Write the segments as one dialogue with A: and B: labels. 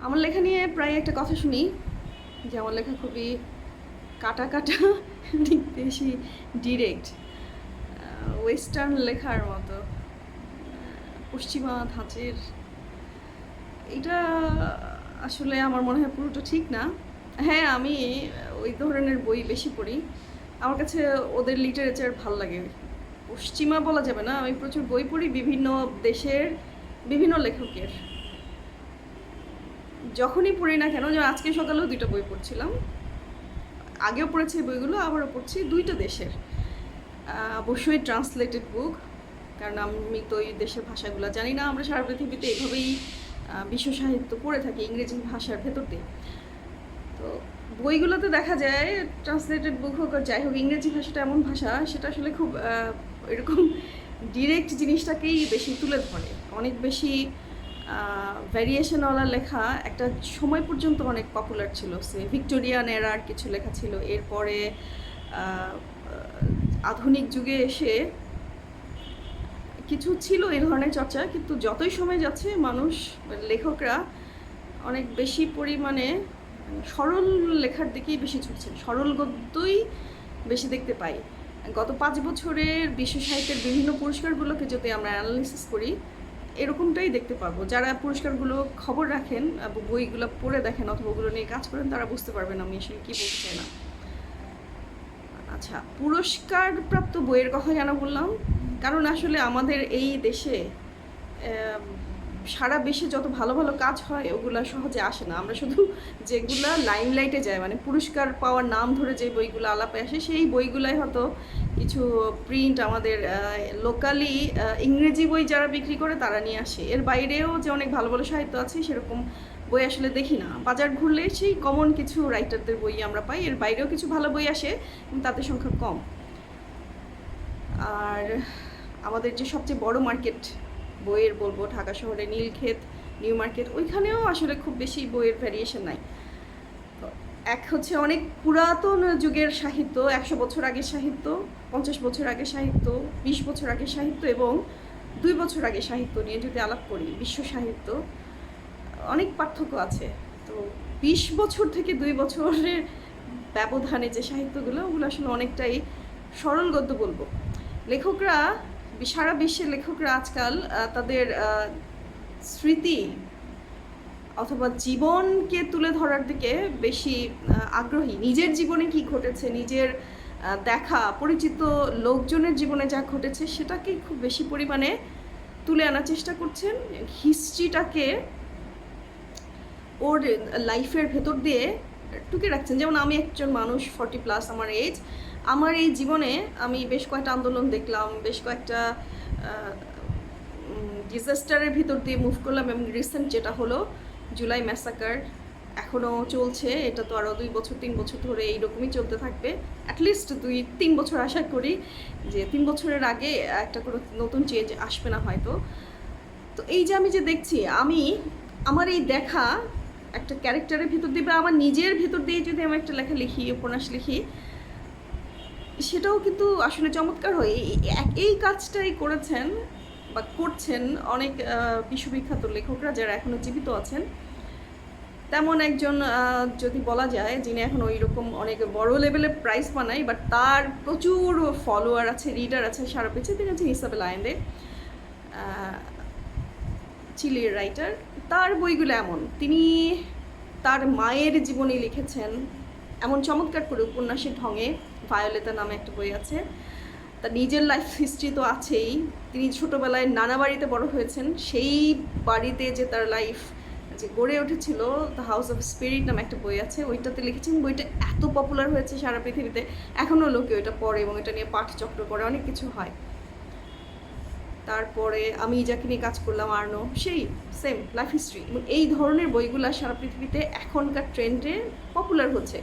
A: আমার লেখা নিয়ে প্রায় একটা কথা শুনি যে আমার লেখা খুবই কাটা কাটা, অনেক বেশি ডিরেক্ট, ওয়েস্টার্ন লেখার মতো, পশ্চিমা ধাঁচের। এটা আসলে আমার মনে হয় পুরোটা ঠিক না। হ্যাঁ, আমি ওই ধরনের বই বেশি পড়ি। আমার কাছে ওদের লিটারেচার ভাল লাগে। পশ্চিমা বলা যাবে না, আমি প্রচুর বই পড়ি বিভিন্ন দেশের বিভিন্ন লেখকের। যখনই পড়ি না কেন, যেমন আজকে সকালেও 2টা বই পড়ছিলাম, আগেও পড়েছি বইগুলো, আবারও পড়ছি 2টা দেশের। অবশ্যই ট্রান্সলেটেড বুক, কারণ আমি তো এই দেশের ভাষাগুলো জানি না। আমরা সারা পৃথিবীতে এইভাবেই বিশ্ব সাহিত্য পড়ে থাকি ইংরেজি ভাষার ভেতর দিয়ে। তো বইগুলোতে দেখা যায় ট্রান্সলেটেড বুক হোক আর যাই হোক, ইংরেজি ভাষাটা এমন ভাষা, সেটা আসলে খুব এরকম ডিরেক্ট জিনিসটাকেই বেশি তুলে ধরে। অনেক বেশি ভ্যারিয়েশনওয়ালা লেখা একটা সময় পর্যন্ত অনেক পপুলার ছিল। সে ভিক্টোরিয়ান এরার কিছু লেখা ছিল, এরপরে আধুনিক যুগে এসে কিছু ছিল এই ধরনের চর্চা, কিন্তু যতই সময় যাচ্ছে মানুষ, লেখকরা অনেক বেশি পরিমাণে সরল লেখার দিকেই বেশি ঝুঁকছেন, সরল গদ্যই বেশি দেখতে পাই। গত 5 বছরের বিশ্ব সাহিত্যের বিভিন্ন পুরস্কারগুলোকে যদি আমরা অ্যানালিসিস করি, এরকমটাই দেখতে পারবো। যারা পুরস্কারগুলো খবর রাখেন, বইগুলো পড়ে দেখেন অথবা ওগুলো নিয়ে কাজ করেন, তারা বুঝতে পারবেন আমি আসলে কী বলতে চাই না। আচ্ছা, পুরস্কারপ্রাপ্ত বইয়ের কথা কেন বললাম? কারণ আসলে আমাদের এই দেশে সারা বিশ্বে যত ভালো ভালো কাজ হয় ওগুলো সহজে আসে না। আমরা শুধু যেগুলা লাইমলাইটে যায়, মানে পুরস্কার পাওয়ার নাম ধরে যে বইগুলো আলাপে আসে, সেই বইগুলাই হয়তো কিছু প্রিন্ট আমাদের লোকালি ইংরেজি বই যারা বিক্রি করে তারা নিয়ে আসে। এর বাইরেও যে অনেক ভালো ভালো সাহিত্য আছে সেরকম বই আসলে দেখি না। বাজার ঘুরলে সেই কমন কিছু রাইটারদের বই আমরা পাই, এর বাইরেও কিছু ভালো বই আসে, কিন্তু তাদের সংখ্যা কম। আর আমাদের যে সবচেয়ে বড় মার্কেট বইয়ের বলবো, ঢাকা শহরে নীলক্ষেত, নিউ মার্কেট, ওইখানেও আসলে খুব বেশি বইয়ের ভ্যারিয়েশন নাই। তো এক হচ্ছে অনেক পুরাতন যুগের সাহিত্য, 100 বছর আগের সাহিত্য, 50 বছর আগের সাহিত্য, 20 বছর আগের সাহিত্য এবং 2 বছর আগের সাহিত্য নিয়ে যদি আলাপ করি, বিশ্ব সাহিত্য, অনেক পার্থক্য আছে। তো 20 বছর থেকে 2 বছরের ব্যবধানে যে সাহিত্যগুলো, ওগুলো আসলে অনেকটাই সরল গদ্য বলবো। লেখকরা, সারা বিশ্বের লেখকরা আজকাল তাদের স্মৃতি অথবা জীবনকে তুলে ধরার দিকে বেশি আগ্রহী। নিজের জীবনে কি ঘটেছে, নিজের দেখা পরিচিত লোকজনের জীবনে যা ঘটেছে সেটাকেই খুব বেশি পরিমাণে তুলে আনার চেষ্টা করছেন। হিস্ট্রিটাকে ওর লাইফের ভেতর দিয়ে টুকে রাখছেন। যেমন আমি একজন মানুষ, 40+, আমার এজ, আমার এই জীবনে আমি বেশ কয়েকটা আন্দোলন দেখলাম, বেশ কয়েকটা ডিজাস্টারের ভিতর দিয়ে মুভ করলাম, এবং রিসেন্ট যেটা হলো জুলাই ম্যাসাকার এখনও চলছে। এটা তো আরও 2 বছর 3 বছর ধরে এইরকমই চলতে থাকবে, অ্যাটলিস্ট 2-3 বছর আশা করি যে 3 বছরের আগে একটা কোনো নতুন চেঞ্জ আসবে না হয়তো। তো এই যে আমি যে দেখছি, আমি আমার এই দেখা একটা ক্যারেক্টারের ভিতর দিয়ে বা আমার নিজের ভিতর দিয়ে যদি আমি একটা লেখা লিখি, উপন্যাস লিখি, সেটাও কিন্তু আসলে চমৎকার হয়। এই কাজটাই করেছেন বা করছেন অনেক বিশ্ববিখ্যাত লেখকরা যারা এখনও জীবিত আছেন। তেমন একজন যদি বলা যায়, যিনি এখন ওই রকম অনেক বড় লেভেলে প্রাইজ বানায়, বাট তার প্রচুর ফলোয়ার আছে, রিডার আছে সারা পৃথিবীতে, তিনি হচ্ছেন ইসাবেল আয়েন্দে, চিলির রাইটার। তার বইগুলো এমন, তিনি তার মায়ের জীবনী লিখেছেন এমন চমৎকার করে উপন্যাসের ঢঙে। ভায়োলেতা নামে একটা বই আছে। তার নিজের লাইফ হিস্ট্রি তো আছেই, তিনি ছোটোবেলায় নানা বাড়িতে বড় হয়েছেন, সেই বাড়িতে যে তার লাইফ যে গড়ে উঠেছিল, দ্য হাউস অফ স্পিরিট নামে একটা বই আছে, ওইটাতে লিখেছেন। বইটা এত পপুলার হয়েছে সারা পৃথিবীতে, এখনও লোকে ওইটা পড়ে এবং এটা নিয়ে পাঠচক্র করে, অনেক কিছু হয়। তারপরে আমি যাকে নিয়ে কাজ করলাম, আর্নো, সেই সেম লাইফ হিস্ট্রি, এবং এই ধরনের বইগুলো সারা পৃথিবীতে এখনকার ট্রেন্ডে পপুলার হচ্ছে।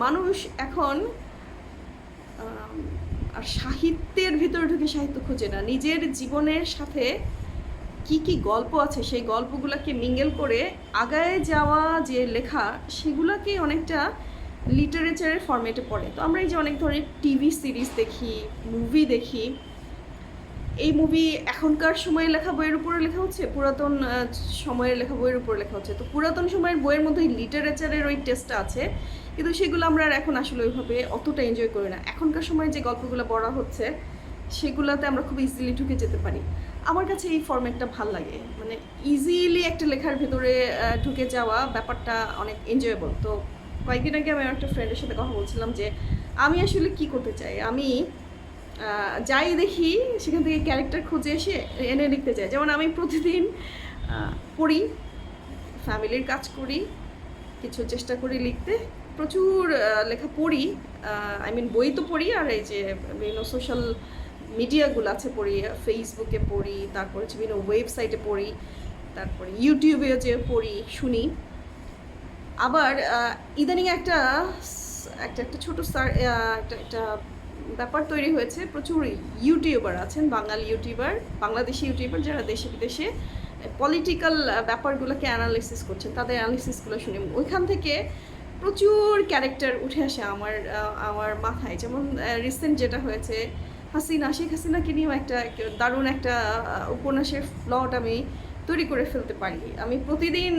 A: মানুষ এখন আর সাহিত্যের ভিতরে ঢুকে সাহিত্য খোঁজে না, নিজের জীবনের সাথে কি কি গল্প আছে সেই গল্পগুলোকে মিঙ্গেল করে আগায় যাওয়া যে লেখা, সেগুলোকে অনেকটা লিটারেচারের ফরম্যাটে পড়ে। তো আমরা এই যে অনেক ধরনের টিভি সিরিজ দেখি, মুভি দেখি, এই মুভি এখনকার সময়ে লেখা বইয়ের উপরে লেখা হচ্ছে, পুরাতন সময়ের লেখা বইয়ের উপরে লেখা হচ্ছে। তো পুরাতন সময়ের বইয়ের মধ্যে লিটারেচারের ওই টেস্টটা আছে, কিন্তু সেগুলো আমরা আর এখন আসলে ওইভাবে অতটা এনজয় করি না। এখনকার সময় যে গল্পগুলো পড়া হচ্ছে সেগুলোতে আমরা খুব ইজিলি ঢুকে যেতে পারি। আমার কাছে এই ফরম্যাটটা ভাল লাগে, মানে ইজিলি একটা লেখার ভেতরে ঢুকে যাওয়া ব্যাপারটা অনেক এনজয়েবল। তো কয়েকদিন আগে আমি একটা ফ্রেন্ডের সাথে কথা বলছিলাম যে আমি আসলে কি করতে চাই, আমি যাই দেখি সেখান থেকে ক্যারেক্টার খুঁজে এসে এনে লিখতে চাই। যেমন আমি প্রতিদিন পড়ি, ফ্যামিলির কাজ করি, কিছু চেষ্টা করি লিখতে, প্রচুর লেখা পড়ি, আই মিন বই তো পড়ি, আর এই যে বিভিন্ন সোশ্যাল মিডিয়াগুলো আছে পড়ি, ফেসবুকে পড়ি, তারপরে বিভিন্ন ওয়েবসাইটে পড়ি, তারপরে ইউটিউবেও যে পড়ি শুনি। আবার ইদানিং একটা একটা একটা ছোটো একটা ব্যাপার তৈরি হয়েছে, প্রচুর ইউটিউবার আছেন, বাঙালি ইউটিউবার, বাংলাদেশি ইউটিউবার, যারা দেশে বিদেশে পলিটিক্যাল ব্যাপারগুলোকে অ্যানালিসিস করছেন, তাদের অ্যানালিসিসগুলো শুনি। ওইখান থেকে প্রচুর ক্যারেক্টার উঠে আসে আমার মাথায়। যেমন রিসেন্ট যেটা হয়েছে, শেখ হাসিনাকে নিয়েও একটা দারুণ একটা উপন্যাসের প্লট আমি তৈরি করে ফেলতে পারি। আমি প্রতিদিন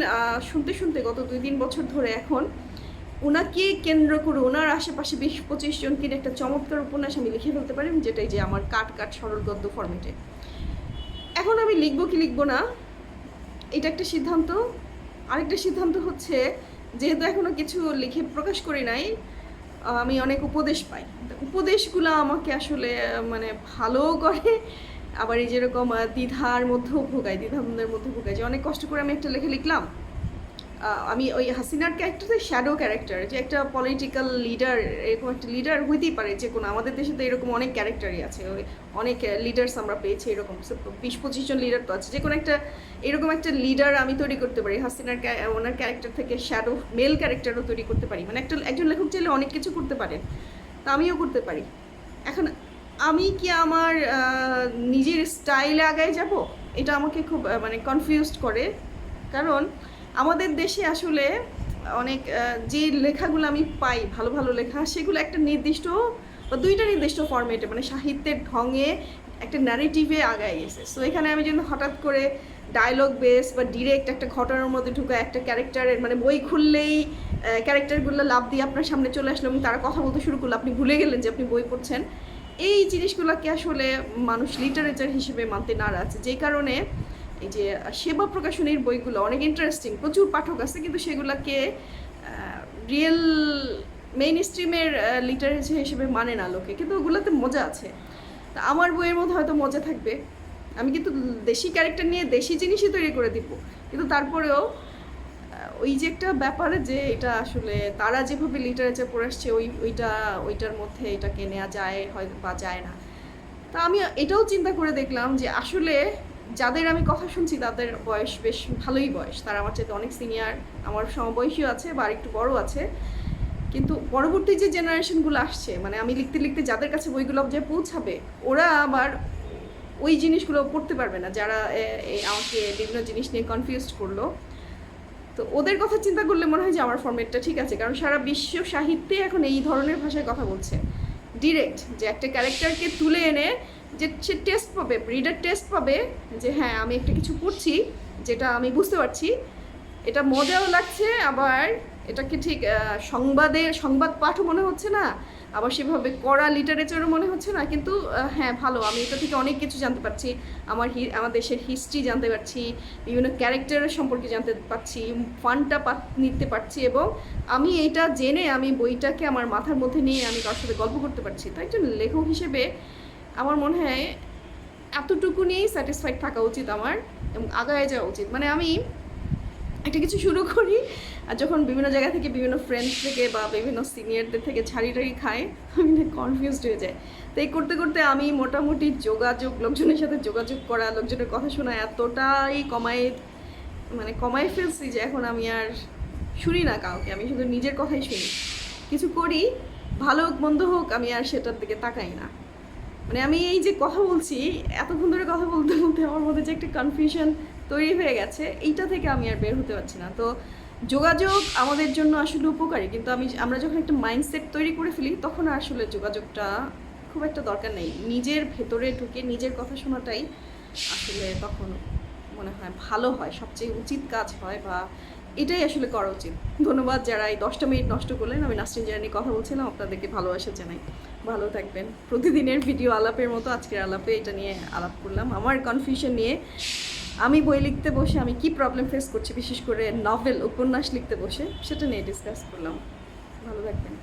A: শুনতে শুনতে গত 2-3 বছর ধরে এখন ওনাকে কেন্দ্র করে ওনার আশেপাশে 20-25 জনকে নিয়ে একটা চমৎকার উপন্যাস আমি লিখে ফেলতে পারি, যেটাই যে আমার কাট সরল গদ্য ফরম্যাটে। এখন আমি লিখবো কি লিখবো না এটা একটা সিদ্ধান্ত। আরেকটা সিদ্ধান্ত হচ্ছে, যেহেতু এখনও কিছু লিখে প্রকাশ করি নাই, আমি অনেক উপদেশ পাই। উপদেশগুলো আমাকে আসলে মানে ভালো করে, আবার এই যেরকম দ্বিধার মধ্যেও ভোগাই, দ্বিধাদ্বন্দ্বের মধ্যে ভোগাই, যে অনেক কষ্ট করে আমি একটা লেখা লিখলাম। আমি ওই হাসিনার ক্যারেক্টারটা শ্যাডো ক্যারেক্টার, যে একটা পলিটিক্যাল লিডার, এরকম একটা লিডার হইতেই পারে যে কোনো, আমাদের দেশে তো এরকম অনেক ক্যারেক্টারই আছে, ওই অনেক লিডার্স আমরা পেয়েছি, এরকম 20-25 জন লিডার তো আছে। যে কোনো একটা এরকম একটা লিডার আমি তৈরি করতে পারি, হাসিনার ওনার ক্যারেক্টার থেকে শ্যাডো মেল ক্যারেক্টারও তৈরি করতে পারি। মানে একজন লেখক চাইলে অনেক কিছু করতে পারেন, তা আমিও করতে পারি। এখন আমি কি আমার নিজের স্টাইলে আগায় যাব, এটা আমাকে খুব মানে কনফিউজড করে। কারণ আমাদের দেশে আসলে অনেক যে লেখাগুলো আমি পাই, ভালো ভালো লেখা, সেগুলো একটা নির্দিষ্ট বা দুইটা নির্দিষ্ট ফরম্যাটে, মানে সাহিত্যের ঢঙে একটা ন্যারেটিভে আগায় গেছে। সো এখানে আমি যেন হঠাৎ করে ডায়লগ বেস বা ডিরেক্ট একটা ঘটনার মধ্যে ঢুকা একটা ক্যারেক্টারের, মানে বই খুললেই ক্যারেক্টারগুলো লাভ দিয়ে আপনার সামনে চলে আসলো এবং তারা কথা বলতে শুরু করলো, আপনি ভুলে গেলেন যে আপনি বই পড়ছেন, এই জিনিসগুলোকে আসলে মানুষ লিটারেচার হিসেবে মানতে নারাজ। যেই কারণে এই যে সেবা প্রকাশনীর বইগুলো অনেক ইন্টারেস্টিং, প্রচুর পাঠক আছে, কিন্তু সেগুলোকে রিয়েল মেইন স্ট্রিমের লিটারেচার হিসেবে মানে না লোকে, কিন্তু ওগুলোতে মজা আছে। তা আমার বইয়ের মধ্যে হয়তো মজা থাকবে, আমি কিন্তু দেশি ক্যারেক্টার নিয়ে দেশি জিনিসই তৈরি করে দিব, কিন্তু তারপরেও ওই যে একটা ব্যাপারে যে এটা আসলে তারা যেভাবে লিটারেচার পড়ে আসছে ওইটার মধ্যে এটাকে নেওয়া যায় হয়তো বা যায় না। তা আমি এটাও চিন্তা করে দেখলাম যে আসলে যাদের আমি কথা শুনছি তাদের বয়স বেশ ভালোই বয়স, তারা আমার চাইতে অনেক সিনিয়র, আমার সমবয়সীও আছে বা একটু বড় আছে, কিন্তু পরবর্তী যে জেনারেশনগুলো আসছে, মানে আমি লিখতে লিখতে যাদের কাছে বইগুলো যে পৌঁছাবে, ওরা আবার ওই জিনিসগুলো পড়তে পারবে না, যারা আমাকে বিভিন্ন জিনিস নিয়ে কনফিউজড করলো। তো ওদের কথা চিন্তা করলে মনে হয় যে আমার ফরম্যাটটা ঠিক আছে, কারণ সারা বিশ্ব সাহিত্যে এখন এই ধরনের ভাষায় কথা বলছে, ডিরেক্ট, যে একটা ক্যারেক্টারকে তুলে এনে যে সে টেস্ট পাবে, রিডার টেস্ট পাবে যে হ্যাঁ আমি একটা কিছু পড়ছি যেটা আমি বুঝতে পারছি, এটা মজাও লাগছে, আবার এটাকে ঠিক সংবাদ পাঠও মনে হচ্ছে না, আবার সেভাবে কড়া লিটারেচারও মনে হচ্ছে না, কিন্তু হ্যাঁ ভালো, আমি এটা থেকে অনেক কিছু জানতে পারছি, আমার দেশের হিস্ট্রি জানতে পারছি, বিভিন্ন ক্যারেক্টারের সম্পর্কে জানতে পারছি, ফানটা নিতে পারছি, এবং আমি এইটা জেনে আমি বইটাকে আমার মাথার মধ্যে নিয়ে আমি কারোর সাথে গল্প করতে পারছি। তো একজন লেখক হিসেবে আমার মনে হয় এতটুকু নিয়েই স্যাটিসফাইড থাকা উচিত আমার, এবং আগায় যাওয়া উচিত। মানে আমি একটা কিছু শুরু করি, আর যখন বিভিন্ন জায়গা থেকে বিভিন্ন ফ্রেন্ডস থেকে বা বিভিন্ন সিনিয়রদের থেকে ছাড়ি খাই, আমি কনফিউজড হয়ে যাই। তো এই করতে করতে আমি মোটামুটি লোকজনের সাথে যোগাযোগ করা, লোকজনের কথা শোনা এতটাই কমায় ফেলছি যে এখন আমি আর শুনি না কাউকে, আমি শুধু নিজের কথাই শুনি। কিছু করি, ভালো হোক মন্দ হোক, আমি আর সেটার দিকে তাকাই না। মানে আমি এই যে কথা বলছি, এতক্ষণ ধরে কথা বলতে বলতে আমার মধ্যে যে একটা কনফিউশন তৈরি হয়ে গেছে, এইটা থেকে আমি আর বের হতে পারছি না। তো যোগাযোগ আমাদের জন্য আসলে উপকারী, কিন্তু আমরা যখন একটা মাইন্ডসেট তৈরি করে ফেলি তখন আসলে যোগাযোগটা খুব খুব একটা দরকার নেই, নিজের ভেতরে ঢুকে নিজের কথা শোনাটাই আসলে তখন মনে হয় ভালো হয়, সবচেয়ে উচিত কাজ হয়, বা এটাই আসলে করা উচিত। ধন্যবাদ যারা এই 10টা মিনিট নষ্ট করলেন। আমি নাসরিন জাহান নিয়ে কথা বলছিলাম, আপনাদেরকে ভালোবাসা জানাই। ভালো থাকবেন। প্রতিদিনের ভিডিও আলাপের মতো আজকের আলাপে এটা নিয়ে আলাপ করলাম, আমার কনফিউশন নিয়ে। আমি বই লিখতে বসে আমি কি প্রবলেম ফেস করছি, বিশেষ করে নভেল উপন্যাস লিখতে বসে, সেটা নিয়ে ডিসকাস করলাম। ভালো থাকবেন।